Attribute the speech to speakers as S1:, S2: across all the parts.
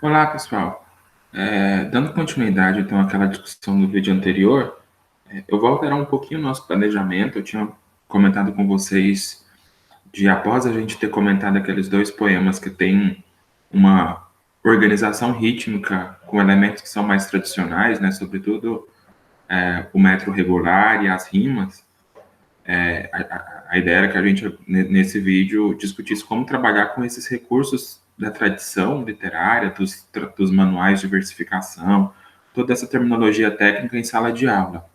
S1: Olá, pessoal. Dando continuidade, então, àquela discussão do vídeo anterior, eu vou alterar um pouquinho o nosso planejamento. Eu tinha comentado com vocês de, após a gente ter comentado aqueles dois poemas que têm uma organização rítmica com elementos que são mais tradicionais, né, sobretudo o metro regular e as rimas, a ideia era que a gente, nesse vídeo, discutisse como trabalhar com esses recursos da tradição literária, dos manuais de versificação, toda essa terminologia técnica em sala de aula.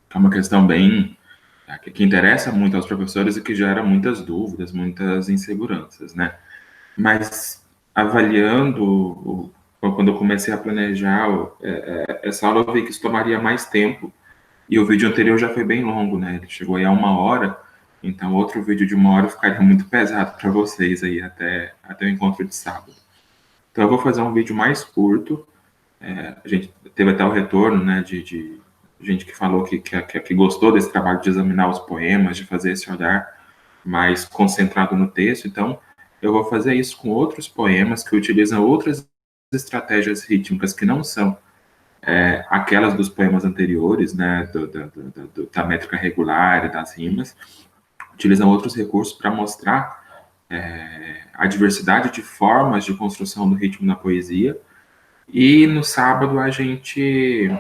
S1: É uma questão bem que interessa muito aos professores e que gera muitas dúvidas, muitas inseguranças, né? Mas avaliando, quando eu comecei a planejar essa aula, eu vi que isso tomaria mais tempo e o vídeo anterior já foi bem longo, né? Ele chegou aí a 1 hora, então outro vídeo de 1 hora ficaria muito pesado para vocês aí até o encontro de sábado. Então eu vou fazer um vídeo mais curto. A gente teve até o retorno, né, de gente que falou que gostou desse trabalho de examinar os poemas, de fazer esse olhar mais concentrado no texto. Então eu vou fazer isso com outros poemas que utilizam outras estratégias rítmicas que não são aquelas dos poemas anteriores, né, da métrica regular e das rimas, utilizam outros recursos para mostrar a diversidade de formas de construção do ritmo na poesia. E no sábado a gente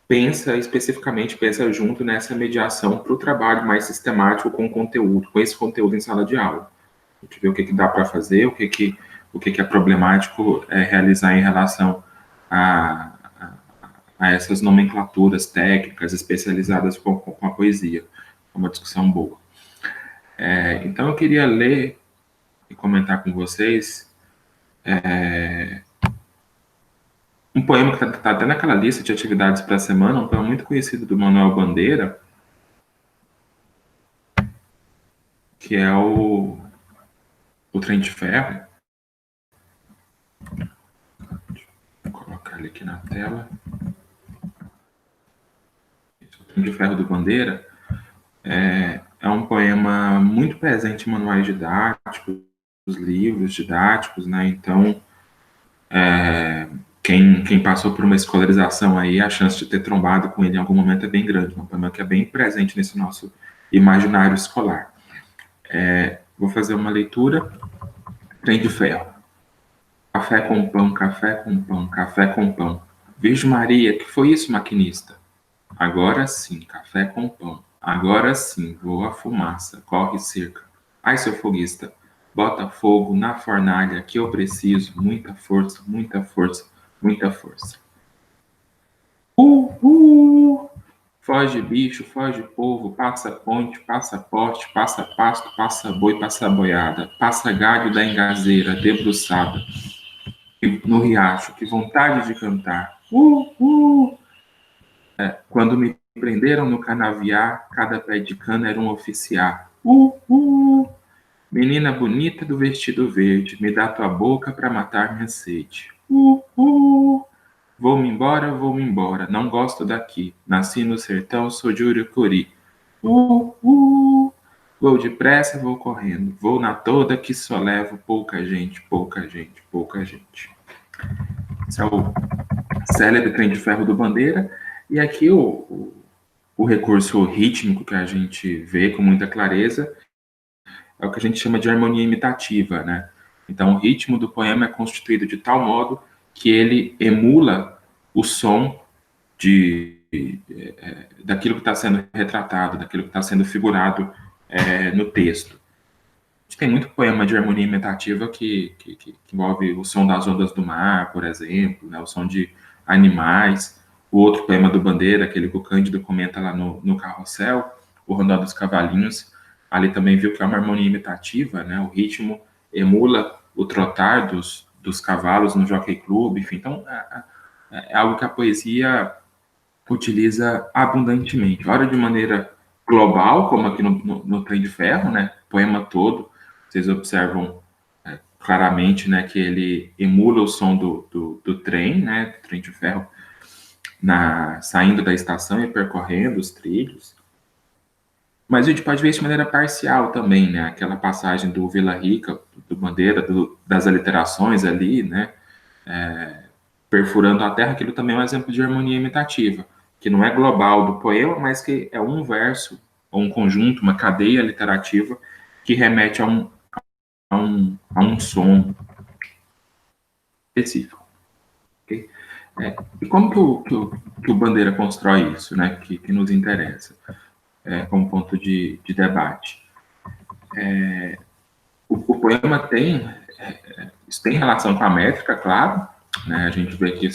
S1: pensa junto nessa mediação para o trabalho mais sistemático com conteúdo, com esse conteúdo em sala de aula. A gente vê o que dá para fazer, o que é problemático realizar em relação a, a essas nomenclaturas técnicas especializadas com a poesia. É uma discussão boa. Então, eu queria ler e comentar com vocês um poema que está até naquela lista de atividades para a semana, um poema muito conhecido do Manuel Bandeira, que é o Trem de Ferro. Vou colocar ele aqui na tela. O Trem de Ferro do Bandeira é um poema muito presente em manuais didáticos, livros didáticos, né? Então, quem passou por uma escolarização aí, a chance de ter trombado com ele em algum momento é bem grande. É um poema que é bem presente nesse nosso imaginário escolar. Vou fazer uma leitura. Trem de Ferro. Café com pão, café com pão, café com pão. Virgem Maria, que foi isso, maquinista? Agora sim, café com pão. Agora sim, voa a fumaça, corre cerca. Ai, seu foguista, bota fogo na fornalha que eu preciso. Muita força, muita força, muita força. Uh! Foge bicho, foge povo, passa ponte, passa poste, passa pasto, passa boi, passa boiada, passa galho da engazeira, debruçada no riacho, que vontade de cantar. Quando me prenderam no canaviar, cada pé de cana era um oficiar. Menina bonita do vestido verde, me dá tua boca para matar minha sede. Vou-me embora, não gosto daqui. Nasci no sertão, sou de Urucuri. Uh, uh. Vou depressa, vou correndo. Vou na toda que só levo pouca gente, pouca gente, pouca gente. Esse é o célebre Trem de Ferro do Bandeira. E aqui o recurso rítmico que a gente vê com muita clareza é o que a gente chama de harmonia imitativa, né? Então, o ritmo do poema é constituído de tal modo que ele emula o som daquilo que está sendo retratado, daquilo que está sendo figurado no texto. A gente tem muito poema de harmonia imitativa que envolve o som das ondas do mar, por exemplo, né, o som de animais. O outro poema do Bandeira, aquele que o Cândido comenta lá no Carrossel, o Rondó dos Cavalinhos, ali também viu que é uma harmonia imitativa, né, o ritmo emula o trotar dos cavalos no Jockey Club, enfim. Então, é algo que a poesia utiliza abundantemente. Ora de maneira global, como aqui no Trem de Ferro, né, o poema todo, vocês observam claramente, né, que ele emula o som do trem, né, do trem de ferro, saindo da estação e percorrendo os trilhos. Mas a gente pode ver isso de maneira parcial também, né, aquela passagem do Vila Rica, do Bandeira, das aliterações ali, né? Perfurando a terra, aquilo também é um exemplo de harmonia imitativa, que não é global do poema, mas que é um verso, ou um conjunto, uma cadeia literativa que remete a um som específico. Okay? E como que o Bandeira constrói isso, né? Que nos interessa como ponto de debate. O poema isso tem relação com a métrica, claro, né? A gente vê que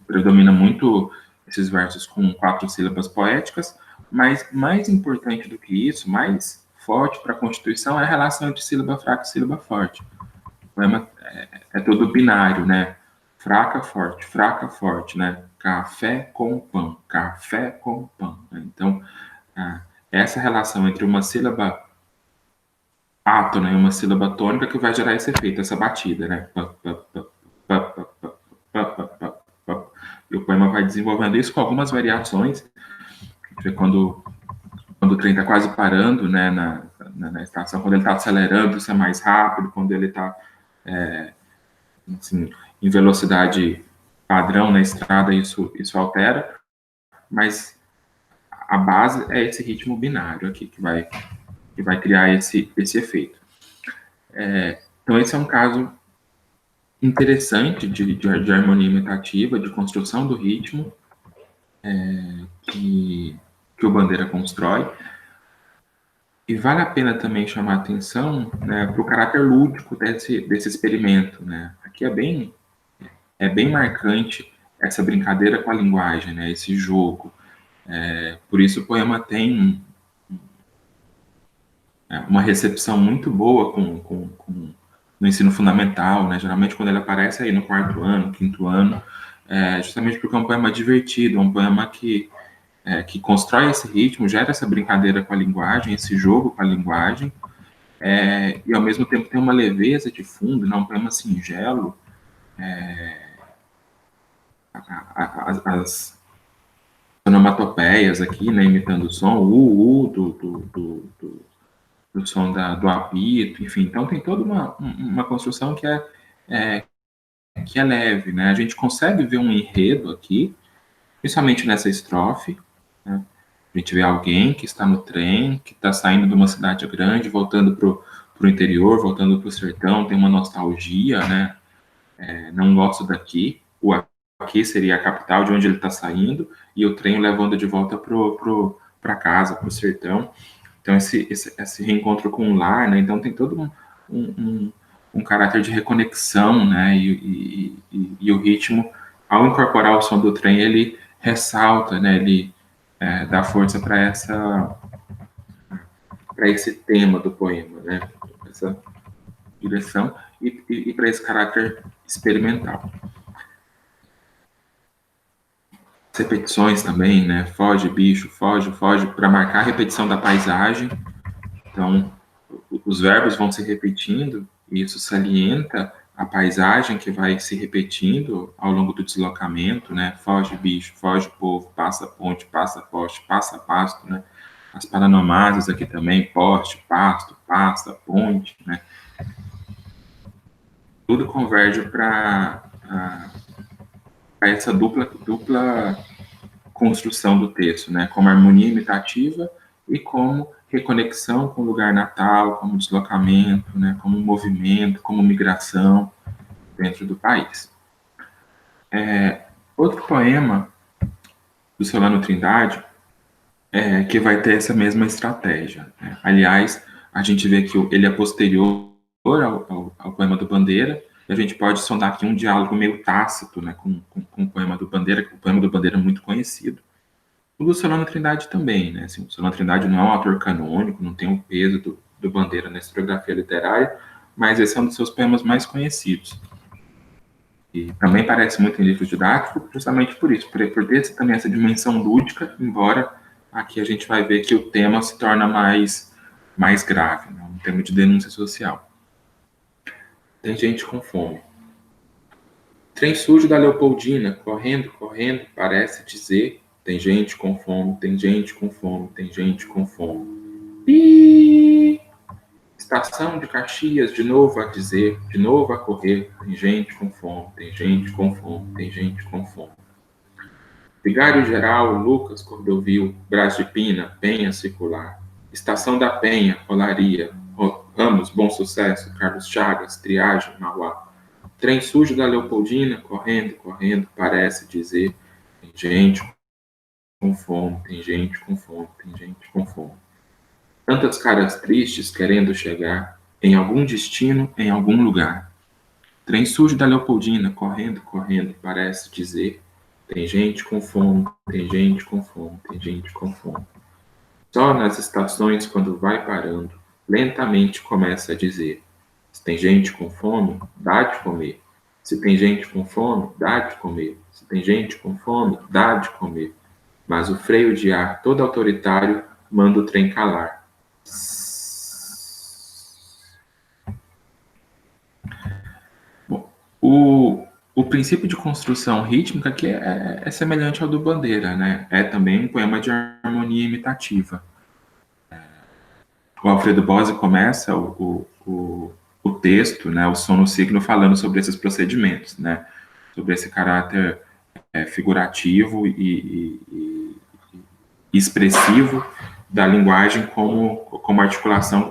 S1: predomina muito esses versos com 4 sílabas poéticas, mas mais importante do que isso, mais forte para a Constituição é a relação entre sílaba fraca e sílaba forte. O poema é todo binário, né? Fraca, forte, né? Café com pão, café com pão. Né? Então, essa relação entre uma sílaba átona e uma sílaba tônica que vai gerar esse efeito, essa batida, né? E o poema vai desenvolvendo isso com algumas variações. Quando o trem está quase parando, né, na estação, quando ele está acelerando, isso é mais rápido, quando ele está assim, em velocidade padrão na estrada, isso altera, mas a base é esse ritmo binário aqui que vai criar esse efeito. Então, esse é um caso interessante de harmonia imitativa, de construção do ritmo que o Bandeira constrói. E vale a pena também chamar a atenção, né, para o caráter lúdico desse experimento. Né? Aqui é bem marcante essa brincadeira com a linguagem, né, esse jogo. Por isso o poema tem uma recepção muito boa no ensino fundamental, né? Geralmente quando ele aparece aí no 4º ano, 5º ano, justamente porque é um poema divertido, é um poema que constrói esse ritmo, gera essa brincadeira com a linguagem, esse jogo com a linguagem, e ao mesmo tempo tem uma leveza de fundo, né? Um poema singelo, as onomatopeias aqui, né? Imitando o som, o do som do apito, enfim. Então tem toda uma construção que é leve, né? A gente consegue ver um enredo aqui, principalmente nessa estrofe, né? A gente vê alguém que está no trem, que está saindo de uma cidade grande, voltando para o interior, voltando para o sertão, tem uma nostalgia, né? Não gosto daqui. O aqui seria a capital de onde ele está saindo, e o trem levando de volta para casa, para o sertão. Então, esse reencontro com o lar, né? Então, tem todo um caráter de reconexão, né? E o ritmo, ao incorporar o som do trem, ele ressalta, né? Ele dá força para esse tema do poema, né? Essa direção e para esse caráter experimental. As repetições também, né? Foge, bicho, foge, foge, para marcar a repetição da paisagem. Então, os verbos vão se repetindo e isso salienta a paisagem que vai se repetindo ao longo do deslocamento, né? Foge bicho, foge povo, passa ponte, passa poste, passa pasto, né? As paranomásias aqui também, poste, pasto, passa, ponte, né? Tudo converge para essa dupla construção do texto, né? Como harmonia imitativa e como reconexão com o lugar natal, como deslocamento, né? Como movimento, como migração dentro do país. Outro poema do Solano Trindade que vai ter essa mesma estratégia. Né? Aliás, a gente vê que ele é posterior ao poema do Bandeira, e a gente pode sondar aqui um diálogo meio tácito, né, com o poema do Bandeira, que o poema do Bandeira é muito conhecido. O do Solano Trindade também, né? Assim, o Solano Trindade não é um autor canônico, não tem o peso do Bandeira na historiografia literária, mas esse é um dos seus poemas mais conhecidos. E também parece muito em livro didático, justamente por isso, por ter também essa dimensão lúdica, embora aqui a gente vai ver que o tema se torna mais grave, né? Um tema de denúncia social. Tem gente com fome. Trem sujo da Leopoldina, correndo, correndo, parece dizer, tem gente com fome, tem gente com fome, tem gente com fome. E Estação de Caxias, de novo a dizer, de novo a correr, tem gente com fome, tem gente com fome, tem gente com fome. Vigário-Geral, Lucas, Cordovil, Brás de Pina, Penha Circular, Estação da Penha, Olaria, Ramos, Bom Sucesso, Carlos Chagas, Triagem, Mauá. Trem sujo da Leopoldina, correndo, correndo, parece dizer, tem gente com fome, tem gente com fome, tem gente com fome. Tantas caras tristes querendo chegar em algum destino, em algum lugar. Trem sujo da Leopoldina, correndo, correndo, parece dizer, tem gente com fome, tem gente com fome, tem gente com fome. Só nas estações, quando vai parando, lentamente começa a dizer, se tem gente com fome, dá de comer. Se tem gente com fome, dá de comer. Se tem gente com fome, dá de comer. Mas o freio de ar todo autoritário manda o trem calar. Bom, o princípio de construção rítmica aqui é semelhante ao do Bandeira, né? É também um poema de harmonia imitativa. O Alfredo Bose começa o texto, né, o som no signo, falando sobre esses procedimentos, né? Sobre esse caráter figurativo e expressivo da linguagem como articulação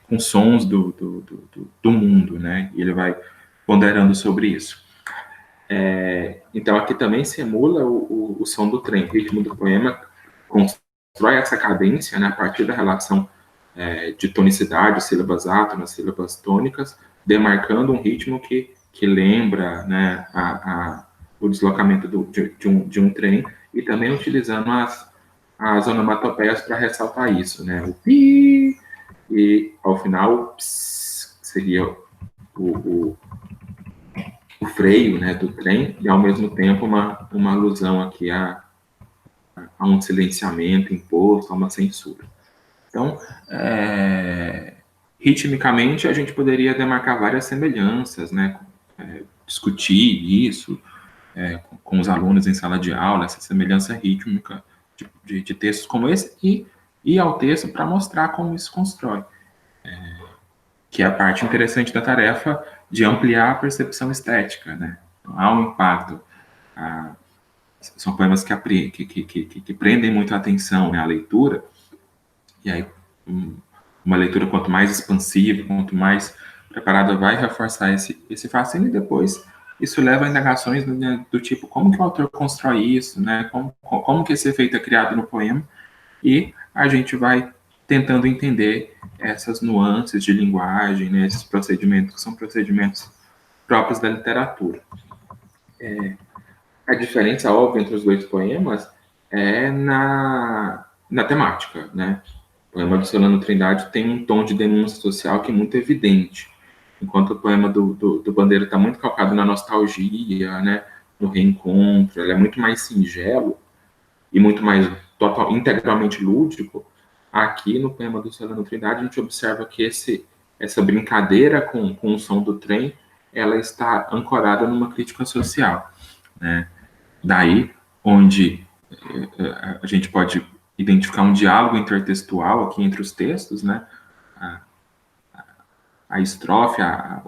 S1: com sons do mundo, né? E ele vai ponderando sobre isso. Então, aqui também se emula o som do trem. O ritmo do poema constrói essa cadência, né, a partir da relação de tonicidade, sílabas átonas, sílabas tônicas, demarcando um ritmo que lembra, né, o deslocamento de um trem, e também utilizando as onomatopeias para ressaltar isso, né? O pi, e ao final o ps, seria o freio, né, do trem, e ao mesmo tempo uma alusão aqui a um silenciamento imposto, a uma censura. Então, ritmicamente, a gente poderia demarcar várias semelhanças, né? Discutir isso com os alunos em sala de aula, essa semelhança rítmica de textos como esse, e ao texto para mostrar como isso constrói. Que é a parte interessante da tarefa de ampliar a percepção estética, né? Então, há um impacto. São poemas que prendem muito a atenção, né, a leitura, e aí uma leitura quanto mais expansiva, quanto mais preparada, vai reforçar esse fascínio, e depois isso leva a indagações do tipo, como que o autor constrói isso, né? Como que esse efeito é criado no poema, e a gente vai tentando entender essas nuances de linguagem, né, esses procedimentos que são procedimentos próprios da literatura. A diferença óbvia entre os dois poemas é na temática, né? O poema do Solano Trindade tem um tom de denúncia social que é muito evidente, enquanto o poema do Bandeira está muito calcado na nostalgia, né, no reencontro, ele é muito mais singelo e muito mais integralmente lúdico. Aqui no poema do Solano Trindade, a gente observa que essa brincadeira com o som do trem, ela está ancorada numa crítica social, né? Daí, onde a gente pode identificar um diálogo intertextual aqui entre os textos, né? A estrofe,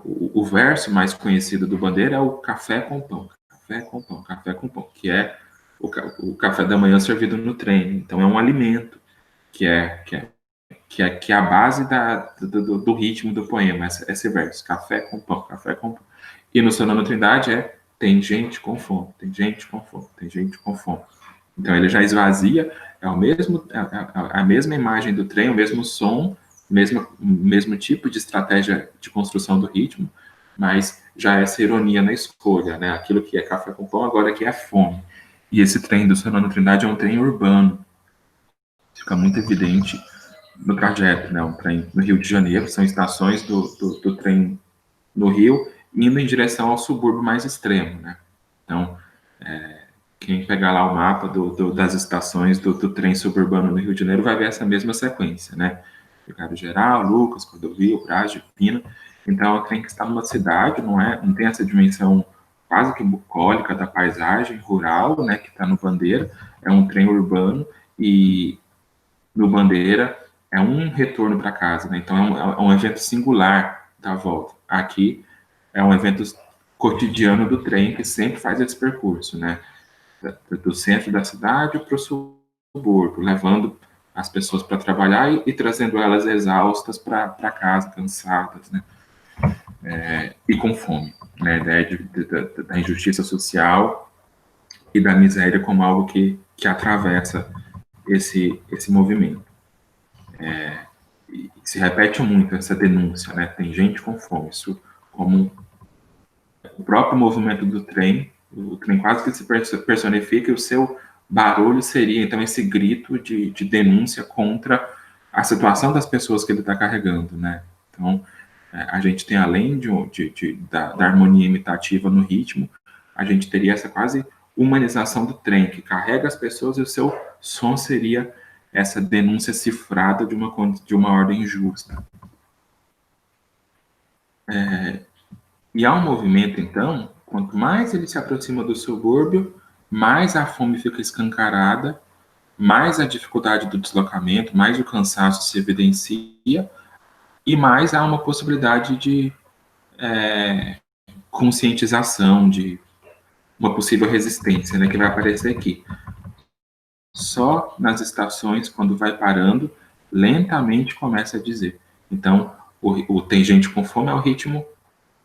S1: o verso mais conhecido do Bandeira é o café com pão, café com pão, café com pão, que é o café da manhã servido no trem. Então, é um alimento que é a base do ritmo do poema, esse verso, café com pão, café com pão. E no Sonando Trindade tem gente com fome, tem gente com fome, tem gente com fome. Então ele já esvazia, é a mesma imagem do trem, o mesmo som, mesmo tipo de estratégia de construção do ritmo, mas já essa ironia na escolha, né? Aquilo que é café com pão, agora que é fome. E esse trem do Sonando Trindade é um trem urbano, fica muito evidente no trajeto, né? Um trem no Rio de Janeiro, são estações do trem no Rio, indo em direção ao subúrbio mais extremo, né? Então, quem pegar lá o mapa das estações do trem suburbano no Rio de Janeiro vai ver essa mesma sequência, né? Vigário-Geral, Lucas, Cordovil, Brás de Pina. Então, é um trem que está numa cidade, não tem essa dimensão quase que bucólica da paisagem rural, né? Que está no Bandeira, é um trem urbano, e no Bandeira é um retorno para casa, né? Então é um evento singular da volta. Aqui é um evento cotidiano do trem que sempre faz esse percurso, né? Do centro da cidade para o subúrbio, levando as pessoas para trabalhar e trazendo elas exaustas para casa, cansadas, né? E com fome, né? A ideia da injustiça social e da miséria como algo que atravessa esse movimento. E se repete muito essa denúncia, né? Tem gente com fome, isso como o próprio movimento do trem, o trem quase que se personifica, e o seu barulho seria, então, esse grito de denúncia contra a situação das pessoas que ele está carregando, né? Então, a gente tem, além da harmonia imitativa no ritmo, a gente teria essa quase humanização do trem, que carrega as pessoas e o seu som seria essa denúncia cifrada de uma ordem justa. E há um movimento, então, quanto mais ele se aproxima do subúrbio, mais a fome fica escancarada, mais a dificuldade do deslocamento, mais o cansaço se evidencia, e mais há uma possibilidade de conscientização, de uma possível resistência, né, que vai aparecer aqui. Só nas estações, quando vai parando, lentamente começa a dizer. Então, o Tem Gente com Fome é o ritmo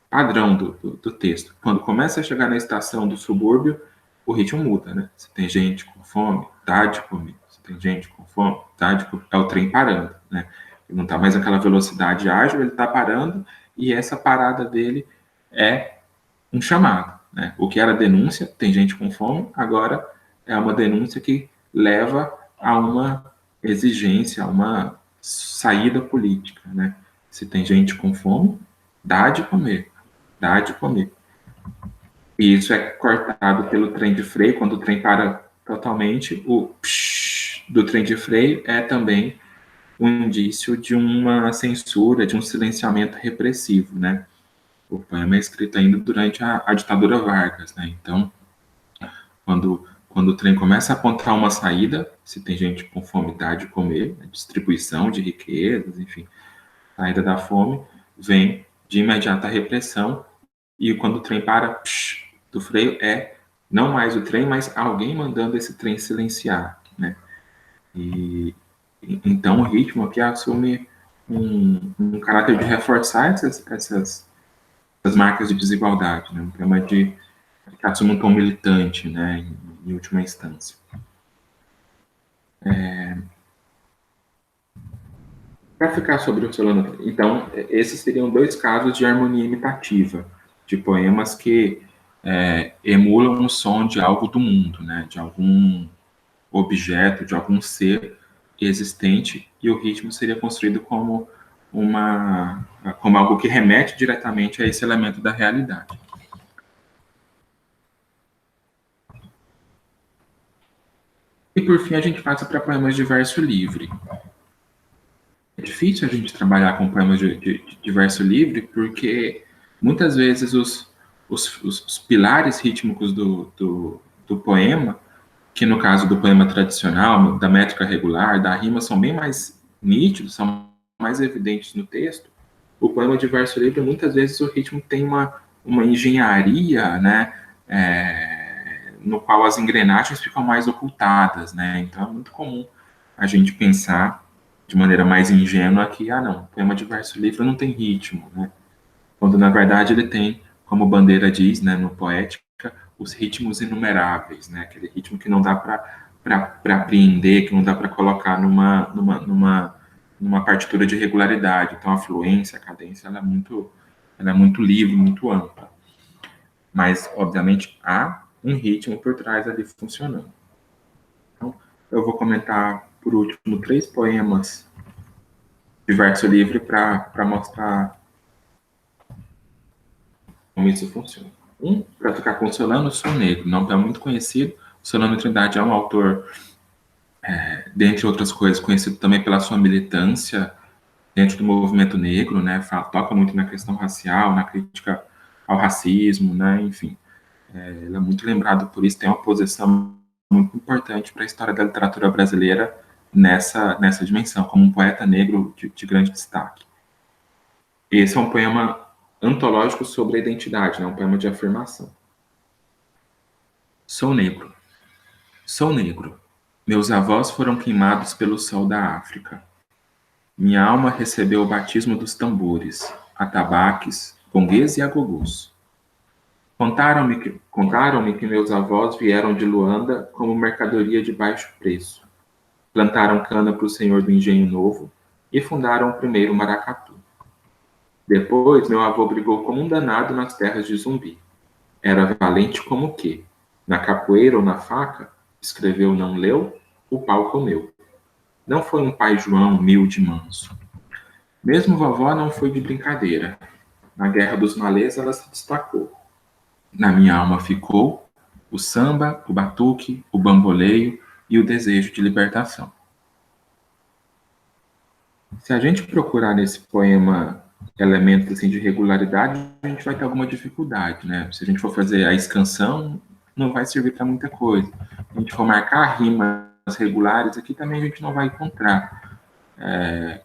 S1: padrão do texto. Quando começa a chegar na estação do subúrbio, o ritmo muda, né? Se tem gente com fome, dá de comer. Se tem gente com fome, dá de comer. É o trem parando, né? Ele não está mais aquela velocidade ágil, ele está parando, e essa parada dele é um chamado, né? O que era denúncia, tem gente com fome, agora é uma denúncia que leva a uma exigência, a uma saída política, né? Se tem gente com fome, dá de comer, dá de comer. E isso é cortado pelo trem de freio, quando o trem para totalmente, o psh do trem de freio é também um indício de uma censura, de um silenciamento repressivo, né? O poema é escrito ainda durante a ditadura Vargas, né? Então, quando o trem começa a apontar uma saída, se tem gente com fome, dá de comer, né? Distribuição de riquezas, enfim, saída da fome, vem de imediata repressão, e quando o trem para, psh, do freio, é não mais o trem, mas alguém mandando esse trem silenciar, né? E então o ritmo aqui assume um caráter de reforçar essas marcas de desigualdade, né? Um tema que assume um tom militante, né? Em última instância. Para ficar sobre o Solano, então, esses seriam dois casos de harmonia imitativa, de poemas que emulam o som de algo do mundo, né? De algum objeto, de algum ser existente, e o ritmo seria construído como algo que remete diretamente a esse elemento da realidade. E por fim a gente passa para poemas de verso livre. É difícil a gente trabalhar com poemas de verso livre porque muitas vezes os pilares rítmicos do poema, que no caso do poema tradicional, da métrica regular, da rima, são bem mais nítidos, são mais evidentes no texto. O poema de verso livre, muitas vezes o ritmo tem uma engenharia, né, no qual as engrenagens ficam mais ocultadas, né? Então é muito comum a gente pensar de maneira mais ingênua que, não, o poema de verso livre não tem ritmo, né? Quando na verdade ele tem, como Bandeira diz, né, no Poética, os ritmos inumeráveis, né? Aquele ritmo que não dá para apreender, que não dá para colocar numa partitura de regularidade. Então a fluência, a cadência, ela é muito livre, muito ampla. Mas, obviamente, há um ritmo por trás ali funcionando. Então, eu vou comentar, por último, 3 poemas de verso livre para mostrar como isso funciona. Um, para ficar com Solano, Sou Negro, não é muito conhecido. Solano Trindade é um autor, dentre outras coisas, conhecido também pela sua militância dentro do movimento negro, né? Toca muito na questão racial, na crítica ao racismo, né? Enfim, ele é muito lembrado por isso, tem uma posição muito importante para a história da literatura brasileira nessa dimensão, como um poeta negro de grande destaque. Esse é um poema antológico sobre a identidade, né? Um poema de afirmação. Sou negro. Sou negro. Meus avós foram queimados pelo sol da África. Minha alma recebeu o batismo dos tambores, atabaques, gonguês e agogôs. Contaram-me que meus avós vieram de Luanda como mercadoria de baixo preço. Plantaram cana para o senhor do Engenho Novo e fundaram o primeiro maracatu. Depois, meu avô brigou como um danado nas terras de Zumbi. Era valente como o quê? Na capoeira ou na faca, escreveu não leu, o pau comeu. Não foi um pai João humilde e manso. Mesmo vovó não foi de brincadeira. Na Guerra dos Malês ela se destacou. Na minha alma ficou o samba, o batuque, o bamboleio e o desejo de libertação. Se a gente procurar nesse poema elementos assim, de regularidade, a gente vai ter alguma dificuldade, né? Se a gente for fazer a escansão, não vai servir para muita coisa. Se a gente for marcar rimas regulares, aqui também a gente não vai encontrar.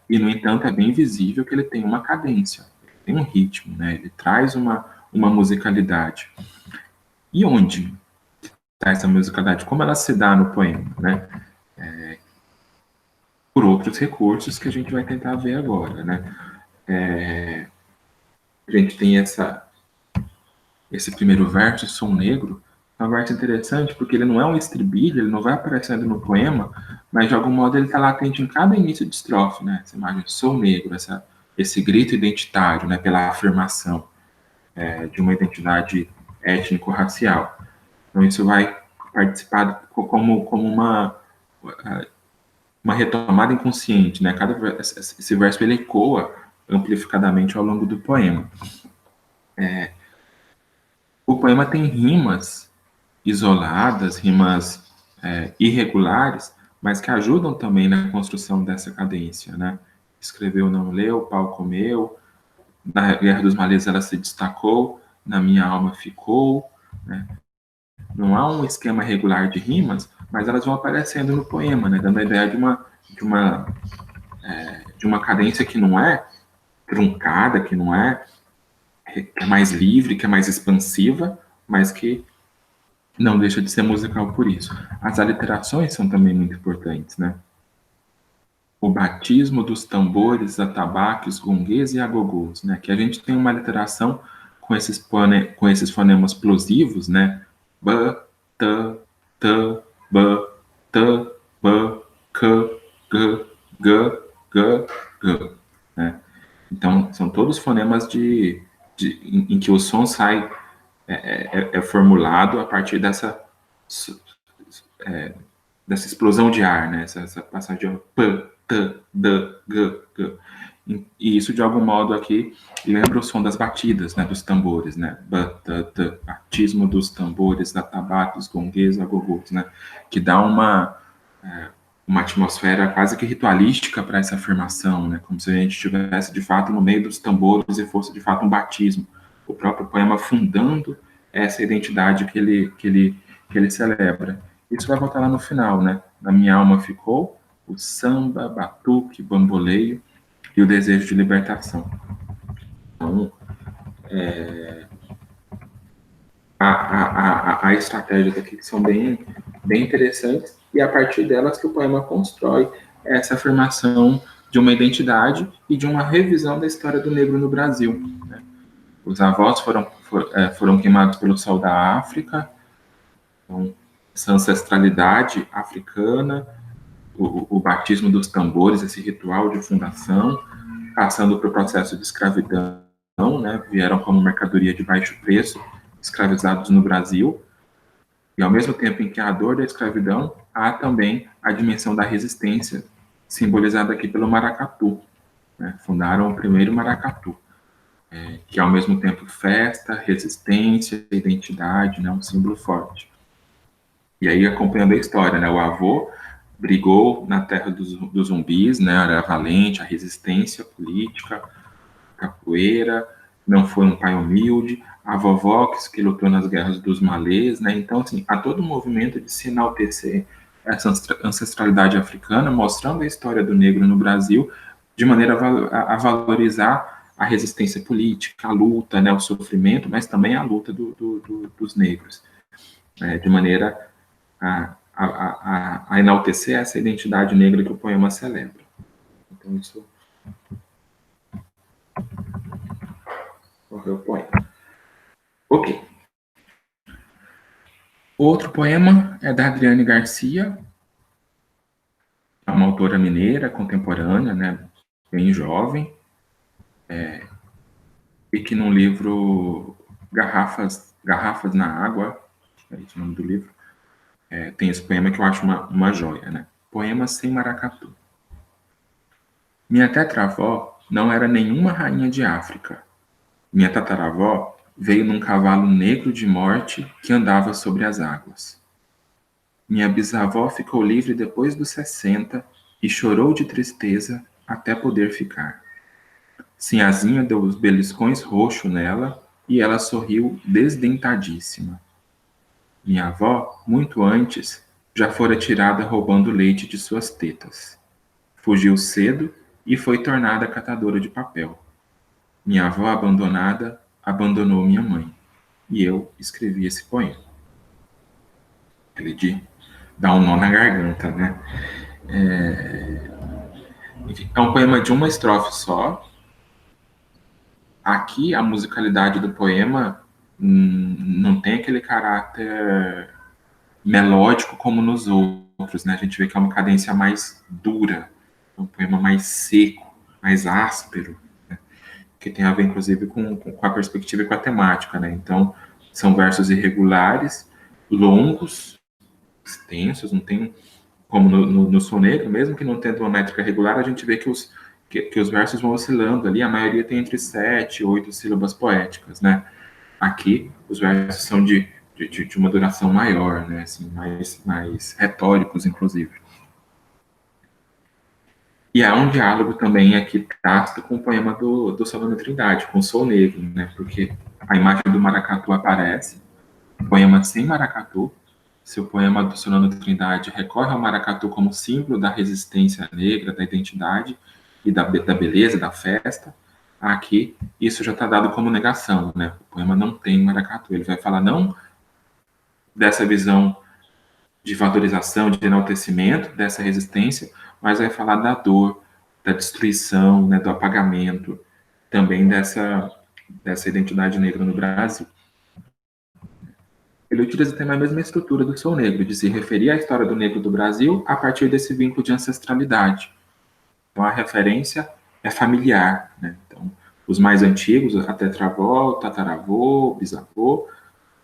S1: E, no entanto, é bem visível que ele tem uma cadência, tem um ritmo, né? Ele traz uma musicalidade. E onde está essa musicalidade? Como ela se dá no poema, né? Por outros recursos que a gente vai tentar ver agora, né? A gente tem esse primeiro verso, Sou Negro, é um verso interessante porque ele não é um estribilho, ele não vai aparecendo no poema, mas de algum modo ele está latente em cada início de estrofe, né? Essa imagem, sou negro, esse grito identitário, né? Pela afirmação de uma identidade étnico-racial. Então isso vai participar como uma retomada inconsciente, né? Esse verso ele ecoa amplificadamente ao longo do poema. O poema tem rimas isoladas, rimas irregulares, mas que ajudam também na construção dessa cadência, né? Escreveu, não leu, pau comeu, na Guerra dos Malês ela se destacou, na minha alma ficou, né? Não há um esquema regular de rimas, mas elas vão aparecendo no poema, né? Dando a ideia de uma cadência que não é truncada, que não que é mais livre, que é mais expansiva, mas que não deixa de ser musical por isso. As aliterações são também muito importantes, né? O batismo dos tambores, atabaques, gonguês e agogôs, né? Que a gente tem uma aliteração com esses fonemas plosivos, né? Ba, ta, ta, ba, ta, ba, ka, ga, ga, ga, ga, né? Então, são todos fonemas em que o som sai, formulado a partir dessa explosão de ar, né? Essa passagem de p, t, d, g, g. E isso, de algum modo, aqui lembra o som das batidas, né? Dos tambores, né? Batismo dos tambores, atabaques, gonguês, agogôs, né? Que dá uma atmosfera quase que ritualística para essa afirmação, né? Como se a gente estivesse, de fato, no meio dos tambores e fosse, de fato, um batismo. O próprio poema fundando essa identidade que ele celebra. Isso vai voltar lá no final, né? Na minha alma ficou o samba, batuque, bamboleio e o desejo de libertação. Então, há estratégias aqui que são bem interessantes e a partir delas que o poema constrói essa afirmação de uma identidade e de uma revisão da história do negro no Brasil, né? Os avós foram queimados pelo sol da África, então, essa ancestralidade africana, o batismo dos tambores, esse ritual de fundação, passando para o processo de escravidão, né? Vieram como mercadoria de baixo preço, escravizados no Brasil, e ao mesmo tempo em que há a dor da escravidão, há também a dimensão da resistência, simbolizada aqui pelo maracatu, né? Fundaram o primeiro maracatu, que é ao mesmo tempo festa, resistência, identidade, né? Um símbolo forte. E aí, acompanhando a história, né? O avô brigou na terra dos zumbis, né? Era valente, a resistência política, capoeira, não foi um pai humilde, a vovó que lutou nas guerras dos malês, né? Então, assim, há todo um movimento de se enaltecer essa ancestralidade africana, mostrando a história do negro no Brasil de maneira a valorizar a resistência política, a luta, né, o sofrimento, mas também a luta dos negros, de maneira a enaltecer essa identidade negra que o poema celebra. Então, isso é o poema. Ok. Outro poema é da Adriane Garcia, uma autora mineira, contemporânea, né, bem jovem, e que no livro Garrafas na Água, é esse o nome do livro, tem esse poema que eu acho uma joia, né? Poema Sem Maracatu. Minha tetravó não era nenhuma rainha de África. Minha tataravó veio num cavalo negro de morte que andava sobre as águas. Minha bisavó ficou livre depois dos 60 e chorou de tristeza até poder ficar. Sinhazinha deu os beliscões roxo nela e ela sorriu desdentadíssima. Minha avó, muito antes, já fora tirada roubando leite de suas tetas. Fugiu cedo e foi tornada catadora de papel. Minha avó abandonada abandonou minha mãe. E eu escrevi esse poema. Ele dá um nó na garganta, né? Enfim, é um poema de uma estrofe só. Aqui, a musicalidade do poema não tem aquele caráter melódico como nos outros, né? A gente vê que é uma cadência mais dura, um poema mais seco, mais áspero, né? Que tem a ver, inclusive, com a perspectiva e com a temática, né? Então, são versos irregulares, longos, extensos, não tem como no soneto, mesmo que não tenha uma métrica regular, a gente vê que os versos vão oscilando ali, a maioria tem entre 7 e 8 sílabas poéticas, né? Aqui, os versos são de uma duração maior, né? Assim, mais retóricos, inclusive. E há um diálogo também aqui tácito com o poema do Solano Trindade, com o Sol Negro, né? Porque a imagem do maracatu aparece, o poema sem maracatu. Seu poema do Solano Trindade recorre ao maracatu como símbolo da resistência negra, da identidade e da beleza, da festa. Aqui, isso já está dado como negação, né? O poema não tem maracatu. Ele vai falar não dessa visão de valorização, de enaltecimento dessa resistência, mas vai falar da dor, da destruição, né, do apagamento, também dessa identidade negra no Brasil. Ele utiliza também a mesma estrutura do Sou Negro, de se referir à história do negro do Brasil a partir desse vínculo de ancestralidade. Então, a referência é familiar, né? Então, os mais antigos, a tetravó, o tataravô, o bisavô,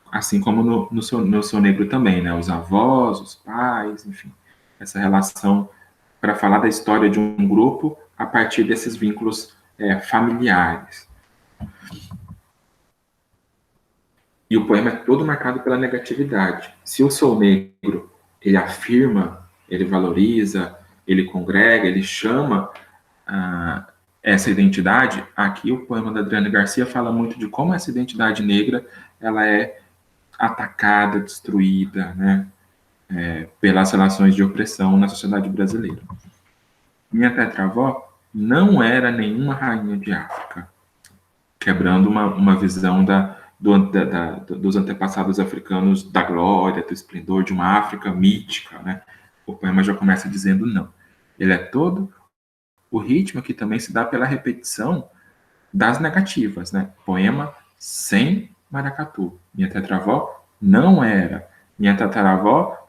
S1: assim como no Sou Negro também, né? Os avós, os pais, enfim. Essa relação para falar da história de um grupo a partir desses vínculos familiares. E o poema é todo marcado pela negatividade. Se o Sou Negro, ele afirma, ele valoriza, ele congrega, ele chama essa identidade, aqui o poema da Adriane Garcia fala muito de como essa identidade negra ela é atacada, destruída, né, pelas relações de opressão na sociedade brasileira. Minha tetravó não era nenhuma rainha de África, quebrando uma visão dos antepassados africanos da glória, do esplendor de uma África mítica, né? O poema já começa dizendo não. Ele é todo o ritmo que também se dá pela repetição das negativas, né? Poema sem maracatu. Minha tetravó não era. Minha tataravó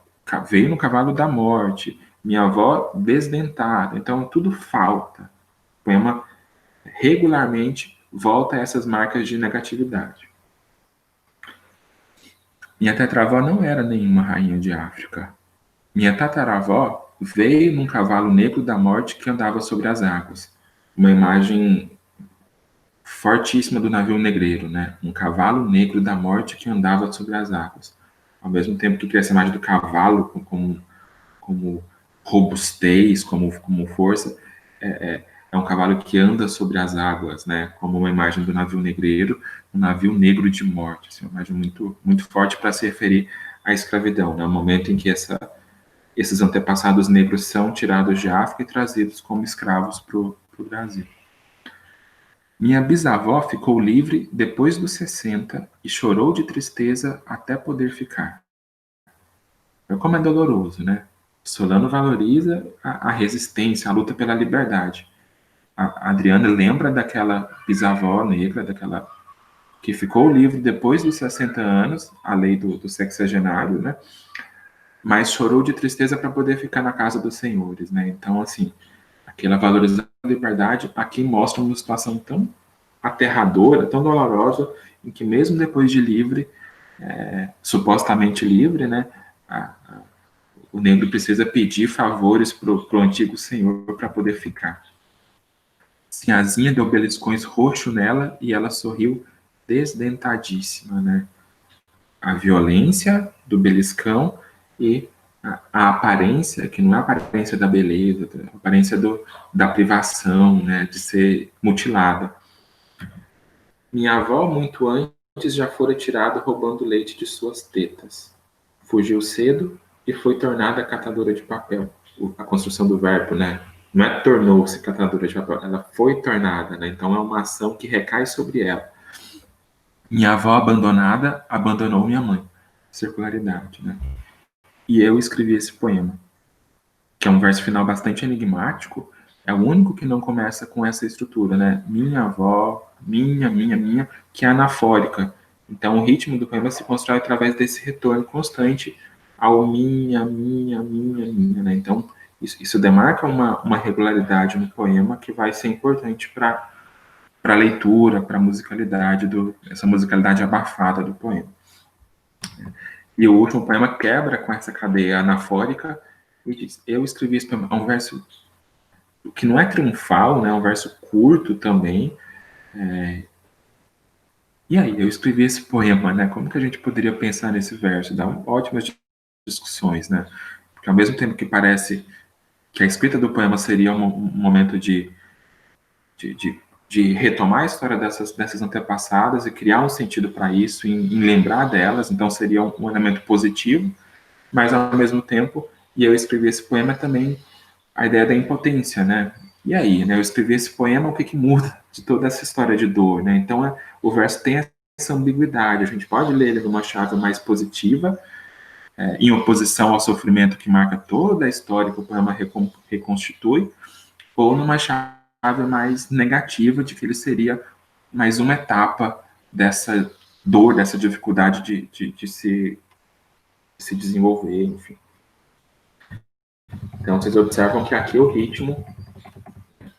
S1: veio no cavalo da morte. Minha avó desdentada. Então, tudo falta. O poema regularmente volta a essas marcas de negatividade. Minha tetravó não era nenhuma rainha de África. Minha tataravó veio num cavalo negro da morte que andava sobre as águas. Uma imagem fortíssima do navio negreiro, né? Um cavalo negro da morte que andava sobre as águas. Ao mesmo tempo que cria essa imagem do cavalo como robustez, como força, é um cavalo que anda sobre as águas, né? Como uma imagem do navio negreiro, um navio negro de morte. Assim, uma imagem muito, muito forte para se referir à escravidão, né? O momento em que esses antepassados negros são tirados de África e trazidos como escravos para o Brasil. Minha bisavó ficou livre depois dos 60 e chorou de tristeza até poder ficar. Como é doloroso, né? Solano valoriza a resistência, a luta pela liberdade. A Adriana lembra daquela bisavó negra, daquela que ficou livre depois dos 60 anos, a lei do sexagenário, né? Mas chorou de tristeza para poder ficar na casa dos senhores, né? Então, assim, aquela valorização da liberdade aqui mostra uma situação tão aterradora, tão dolorosa, em que mesmo depois de livre, supostamente livre, né? O negro precisa pedir favores para o antigo senhor para poder ficar. Sinhazinha deu beliscões roxo nela e ela sorriu desdentadíssima, né? A violência do beliscão e a aparência, que não é a aparência da beleza, a aparência da privação, né, de ser mutilada. Minha avó, muito antes, já fora tirada roubando leite de suas tetas. Fugiu cedo e foi tornada catadora de papel. A construção do verbo, né? Não é tornou-se catadora de papel, ela foi tornada, né? Então é uma ação que recai sobre ela. Minha avó abandonada abandonou minha mãe. Circularidade, né? E eu escrevi esse poema, que é um verso final bastante enigmático. É o único que não começa com essa estrutura, né? Minha avó, minha, que é anafórica. Então, o ritmo do poema se constrói através desse retorno constante ao minha, né? Então, isso demarca uma regularidade no poema que vai ser importante para a leitura, para a musicalidade, essa musicalidade abafada do poema. E o último poema quebra com essa cadeia anafórica e diz: eu escrevi esse poema. É um verso que não é triunfal, né? É um verso curto também. E aí, eu escrevi esse poema, né? Como que a gente poderia pensar nesse verso? Dá ótimas discussões, né? Porque ao mesmo tempo que parece que a escrita do poema seria um momento de, de, de retomar a história dessas antepassadas e criar um sentido para isso, em lembrar delas, então seria um elemento positivo, mas ao mesmo tempo, e eu escrevi esse poema também, a ideia da impotência, né? E aí, né? Eu escrevi esse poema, o que que muda de toda essa história de dor, né? Então, o verso tem essa ambiguidade. A gente pode ler ele numa chave mais positiva, em oposição ao sofrimento que marca toda a história que o poema reconstitui, ou numa chave mais negativa, de que ele seria mais uma etapa dessa dor, dessa dificuldade de se desenvolver, enfim. Então, vocês observam que aqui o ritmo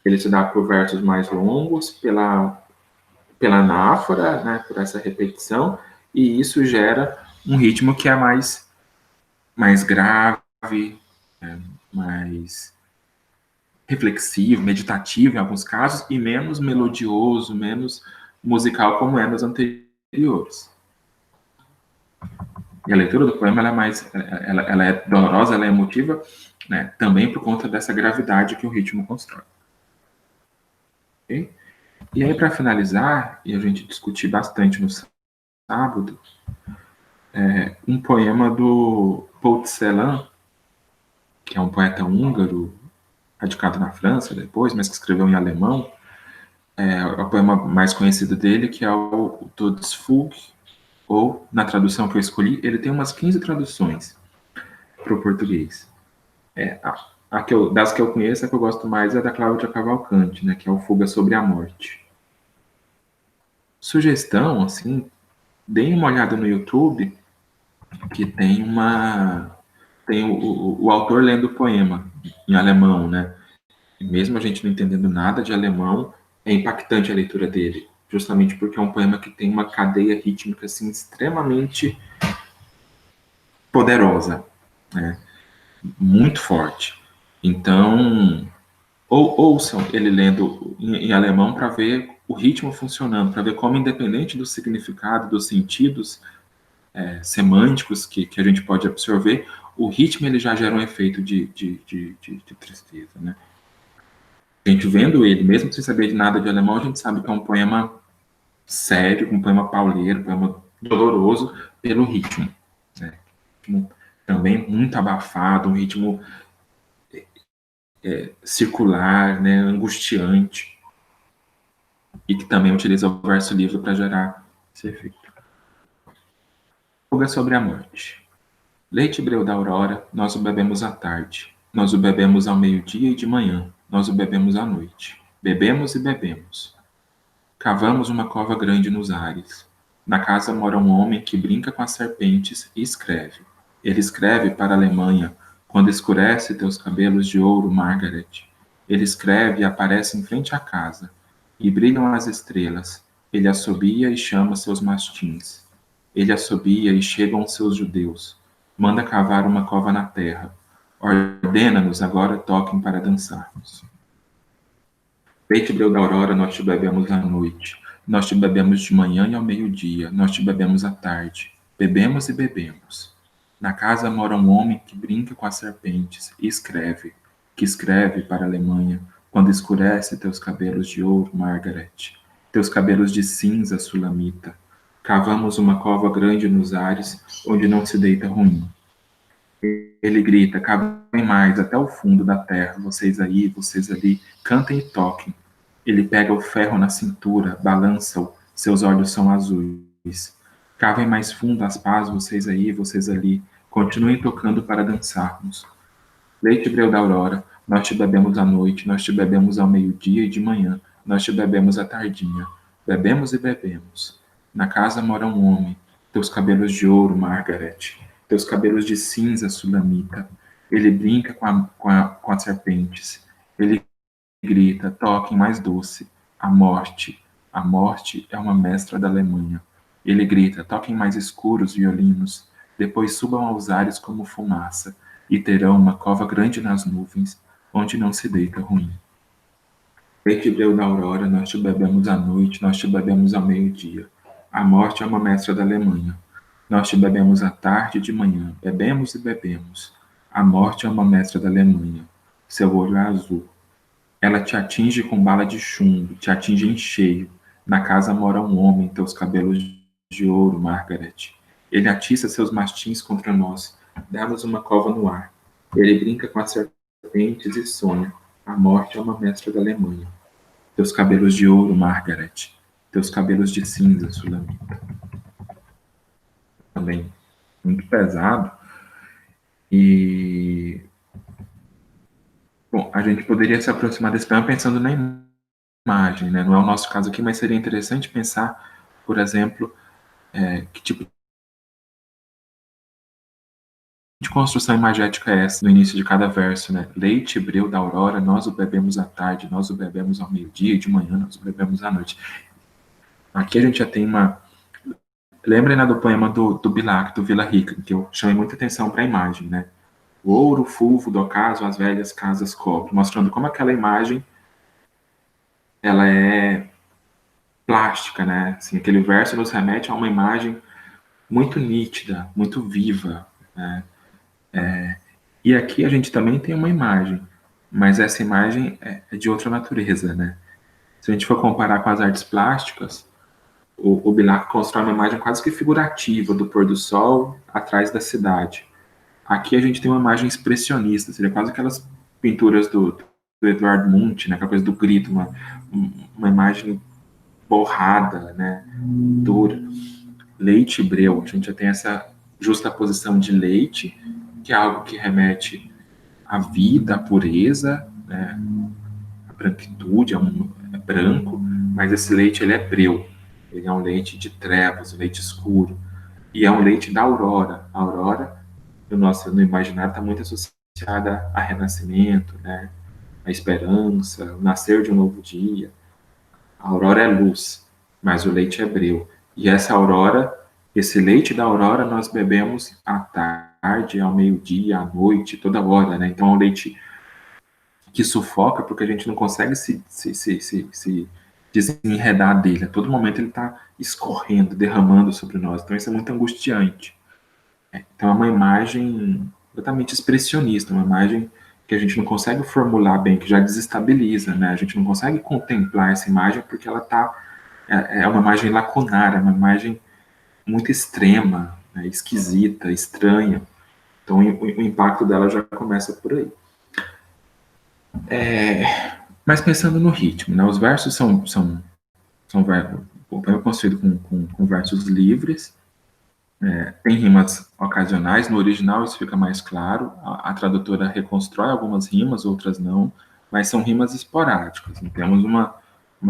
S1: ele se dá por versos mais longos, pela anáfora, né, por essa repetição, e isso gera um ritmo que é mais grave, mais reflexivo, meditativo em alguns casos, e menos melodioso, menos musical, como é nos anteriores. E a leitura do poema ela é dolorosa, ela é emotiva, né, também por conta dessa gravidade que o ritmo constrói. Okay? E aí, para finalizar, e a gente discutir bastante no sábado, um poema do Paul Celan, que é um poeta húngaro, radicado na França depois, mas que escreveu em alemão. O poema mais conhecido dele, que é o Todesfug, ou, na tradução que eu escolhi, ele tem umas 15 traduções para o português. Das que eu conheço, a que eu gosto mais é da Cláudia Cavalcanti, né, que é o Fuga sobre a Morte. Sugestão, assim, deem uma olhada no YouTube, que tem o autor lendo o poema em alemão, né? E mesmo a gente não entendendo nada de alemão, é impactante a leitura dele, justamente porque é um poema que tem uma cadeia rítmica assim extremamente poderosa, né? Muito forte. Então, ouçam ele lendo em alemão para ver o ritmo funcionando, para ver como, independente do significado, dos sentidos semânticos que a gente pode absorver, o ritmo ele já gera um efeito de tristeza, né? A gente vendo ele, mesmo sem saber de nada de alemão, a gente sabe que é um poema sério, um poema pauleiro, um poema doloroso pelo ritmo, né? também muito abafado, um ritmo circular, né, angustiante, e que também utiliza o verso livre para gerar esse efeito. Fuga sobre a morte. Leite breu da aurora, nós o bebemos à tarde. Nós o bebemos ao meio-dia e de manhã. Nós o bebemos à noite. Bebemos e bebemos. Cavamos uma cova grande nos ares. Na casa mora um homem que brinca com as serpentes e escreve. Ele escreve para a Alemanha, quando escurece teus cabelos de ouro, Margaret. Ele escreve e aparece em frente à casa. E brilham as estrelas. Ele assobia e chama seus mastins. Ele assobia e chegam seus judeus. Manda cavar uma cova na terra. Ordena-nos agora toquem para dançarmos. Leite breu da aurora, nós te bebemos à noite. Nós te bebemos de manhã e ao meio-dia. Nós te bebemos à tarde. Bebemos e bebemos. Na casa mora um homem que brinca com as serpentes e escreve, que escreve para a Alemanha, quando escurece teus cabelos de ouro, Margaret, teus cabelos de cinza, Sulamita. Cavamos uma cova grande nos ares, onde não se deita ruim. Ele grita: cavem mais até o fundo da terra, vocês aí, vocês ali, cantem e toquem. Ele pega o ferro na cintura, balança-o, seus olhos são azuis. Cavem mais fundo as pás, vocês aí, vocês ali, continuem tocando para dançarmos. Leite breu da aurora, nós te bebemos à noite, nós te bebemos ao meio-dia e de manhã, nós te bebemos à tardinha. Bebemos e bebemos. Na casa mora um homem, teus cabelos de ouro, Margaret, teus cabelos de cinza, Sulamita. Ele brinca com as serpentes. Ele grita: toquem mais doce. A morte. A morte é uma mestra da Alemanha. Ele grita: toquem mais escuros, violinos. Depois subam aos ares como fumaça, e terão uma cova grande nas nuvens, onde não se deita ruim. Leite breu da aurora, nós te bebemos à noite, nós te bebemos ao meio-dia. A morte é uma mestra da Alemanha. Nós te bebemos à tarde e de manhã, bebemos e bebemos. A morte é uma mestra da Alemanha. Seu olho é azul. Ela te atinge com bala de chumbo, te atinge em cheio. Na casa mora um homem, teus cabelos de ouro, Margaret. Ele atiça seus mastins contra nós, dá-nos uma cova no ar. Ele brinca com as serpentes e sonha. A morte é uma mestra da Alemanha. Teus cabelos de ouro, Margaret. Teus cabelos de cinza, Sulamita. Também muito pesado. E bom, a gente poderia se aproximar desse tema pensando na imagem, né? Não é o nosso caso aqui, mas seria interessante pensar, por exemplo, que tipo de construção imagética é essa no início de cada verso, né? Leite breu da aurora, nós o bebemos à tarde, nós o bebemos ao meio-dia e de manhã nós o bebemos à noite. Aqui a gente já tem uma... Lembrem, né, do poema do Bilac, do Vila Rica, que eu chamei muita atenção para a imagem, né? O ouro, o fulvo do ocaso, as velhas casas cobre, mostrando como aquela imagem ela é plástica, né? Assim, aquele verso nos remete a uma imagem muito nítida, muito viva, né? E aqui a gente também tem uma imagem, mas essa imagem é de outra natureza, né? Se a gente for comparar com as artes plásticas, o Bilac constrói uma imagem quase que figurativa do pôr do sol atrás da cidade. Aqui a gente tem uma imagem expressionista, seria quase aquelas pinturas do Eduardo Munch, né? Aquela coisa do grito, uma imagem borrada, né? Dura. Leite e breu, a gente já tem essa justaposição de leite, que é algo que remete à vida, à pureza, né? À branquitude, é branco, mas esse leite ele é breu, ele é um leite de trevas, um leite escuro, e é um leite da aurora. A aurora, no imaginário, está muito associada a renascimento, né? A esperança, o nascer de um novo dia. A aurora é luz, mas o leite é breu. E essa aurora, esse leite da aurora, nós bebemos à tarde, ao meio-dia, à noite, toda hora, né? Então é um leite que sufoca porque a gente não consegue se desenredar dele. A todo momento ele está escorrendo, derramando sobre nós. Então isso é muito angustiante. Então é uma imagem totalmente expressionista, uma imagem que a gente não consegue formular bem, que já desestabiliza, né? A gente não consegue contemplar essa imagem porque ela é uma imagem lacunar, é uma imagem muito extrema, né? Esquisita, estranha. Então, o impacto dela já começa por aí. Mas pensando no ritmo, né? Os versos são o poema é construído com versos livres, tem rimas ocasionais. No original isso fica mais claro. A tradutora reconstrói algumas rimas, outras não, mas são rimas esporádicas. Não temos uma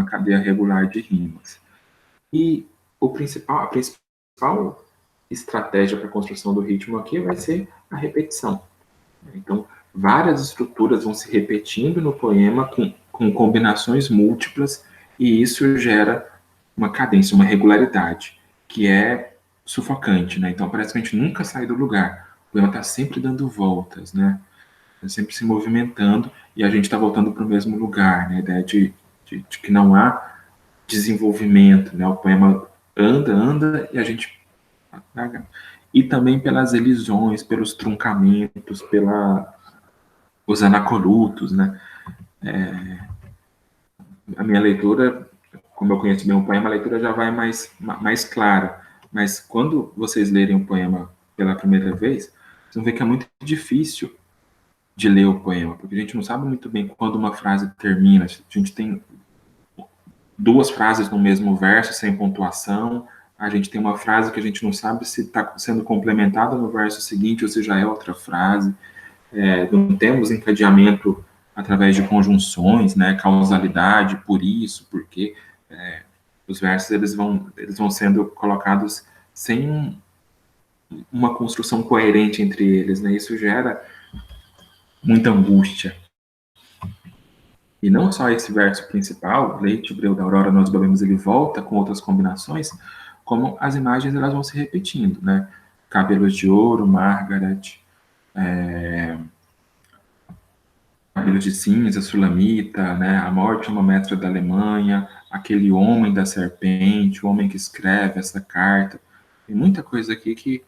S1: cadeia regular de rimas. E a principal estratégia para a construção do ritmo aqui vai ser a repetição. Então, várias estruturas vão se repetindo no poema com combinações múltiplas, e isso gera uma cadência, uma regularidade, que é sufocante, né? Então, parece que a gente nunca sai do lugar. O poema está sempre dando voltas, né? Tá sempre se movimentando, e a gente está voltando para o mesmo lugar, né? A ideia de que não há desenvolvimento, né? O poema anda, e a gente... E também pelas elisões, pelos truncamentos, os anacolutos, né? A minha leitura, como eu conheço bem o poema, a leitura já vai mais clara. Mas quando vocês lerem o poema pela primeira vez, vocês vão ver que é muito difícil de ler o poema, porque a gente não sabe muito bem quando uma frase termina. A gente tem duas frases no mesmo verso, sem pontuação. A gente tem uma frase que a gente não sabe se está sendo complementada no verso seguinte ou se já é outra frase. Não temos encadeamento através de conjunções, né, causalidade, por isso, porque os versos eles vão sendo colocados sem uma construção coerente entre eles, né? Isso gera muita angústia. E não só esse verso principal, leite, breu da aurora, nós bebemos, ele volta com outras combinações, como as imagens elas vão se repetindo, né? Cabelos de ouro, Margaret, Cabelos de Cinza, Sulamita, né? A morte é uma mestra da Alemanha, aquele homem da serpente, o homem que escreve essa carta. Tem muita coisa aqui que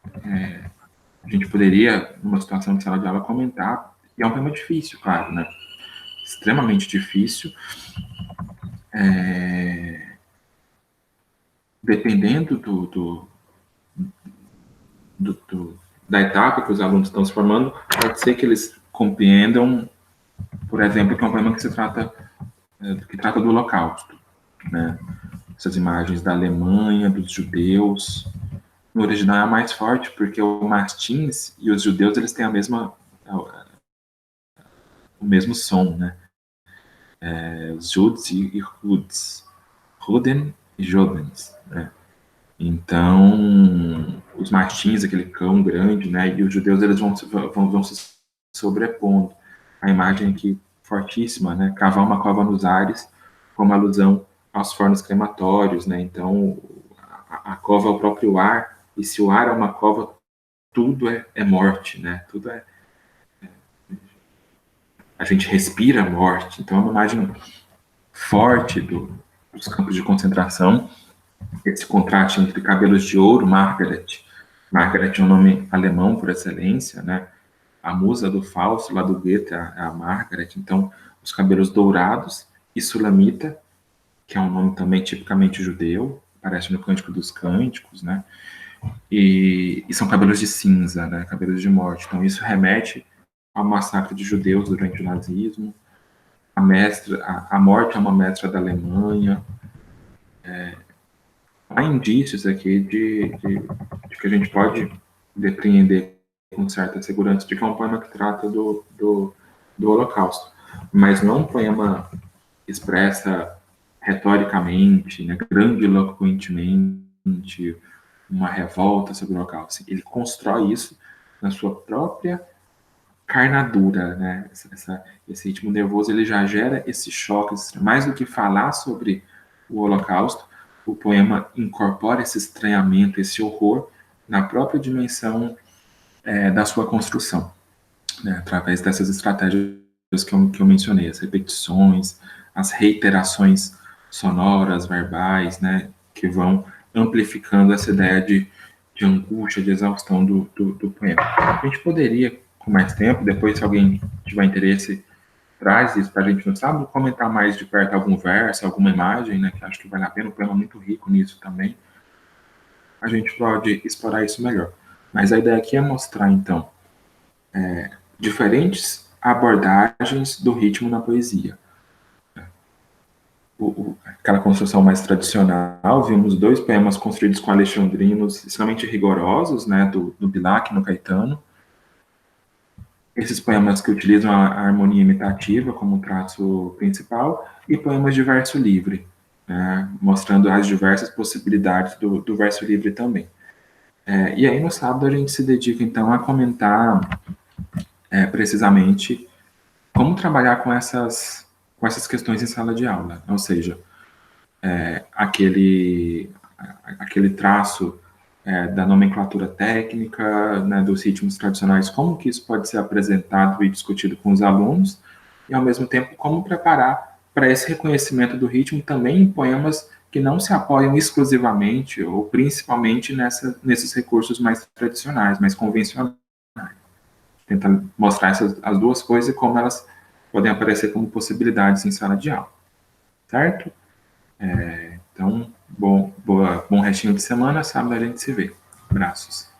S1: a gente poderia, numa situação de sala de aula, comentar. E é um tema difícil, claro, né? Extremamente difícil. Dependendo da etapa que os alunos estão se formando, pode ser que eles compreendam, por exemplo, que é um poema que trata do Holocausto, né? Essas imagens da Alemanha, dos judeus. No original é mais forte, porque o Martins e os judeus eles têm o mesmo som, né? Os Juds e Huds, Ruden e Jodens, né? Então, os Martins, aquele cão grande, né? E os judeus eles vão se sobrepondo. A imagem aqui fortíssima, né? Cavar uma cova nos ares, como alusão aos fornos crematórios, né? Então, a cova é o próprio ar, e se o ar é uma cova, tudo é morte, né? Tudo é... A gente respira morte. Então, é uma imagem forte dos campos de concentração, esse contraste entre cabelos de ouro, Margaret. Margaret é um nome alemão por excelência, né? A musa do Fausto, lá do Goethe, é a Margaret. Então, os cabelos dourados, e Sulamita, que é um nome também tipicamente judeu, aparece no Cântico dos Cânticos, né? E são cabelos de cinza, né? Cabelos de morte. Então, isso remete ao massacre de judeus durante o nazismo. A morte é uma mestra da Alemanha. Há indícios aqui de que a gente pode depreender com certa segurança de que é um poema que trata do Holocausto, mas não um poema que expressa retoricamente, né, grandiloquentemente, uma revolta sobre o Holocausto. Ele constrói isso na sua própria carnadura, né? Esse ritmo nervoso ele já gera esse choque, mais do que falar sobre o Holocausto, o poema incorpora esse estranhamento, esse horror na própria dimensão da sua construção, né? Através dessas estratégias que eu mencionei, as repetições, as reiterações sonoras, verbais, né? Que vão amplificando essa ideia de angústia, de exaustão do poema. A gente poderia, com mais tempo, depois, se alguém tiver interesse, traz isso para a gente no sábado, comentar mais de perto algum verso, alguma imagem, né, que acho que vale a pena, o poema é muito rico nisso também. A gente pode explorar isso melhor. Mas a ideia aqui é mostrar, então, diferentes abordagens do ritmo na poesia. Aquela construção mais tradicional, vimos dois poemas construídos com alexandrinos extremamente rigorosos, né, do Bilac no Caetano. Esses poemas que utilizam a harmonia imitativa como traço principal, e poemas de verso livre, né, mostrando as diversas possibilidades do verso livre também. E aí no sábado a gente se dedica então a comentar precisamente como trabalhar com essas questões em sala de aula, ou seja, aquele, aquele traço da nomenclatura técnica, né, dos ritmos tradicionais, como que isso pode ser apresentado e discutido com os alunos, e ao mesmo tempo como preparar para esse reconhecimento do ritmo também em poemas que não se apoiam exclusivamente ou principalmente nesses recursos mais tradicionais, mais convencionais. Tentar mostrar as duas coisas e como elas podem aparecer como possibilidades em sala de aula, certo? Então, bom restinho de semana, sábado a gente se vê. Abraços.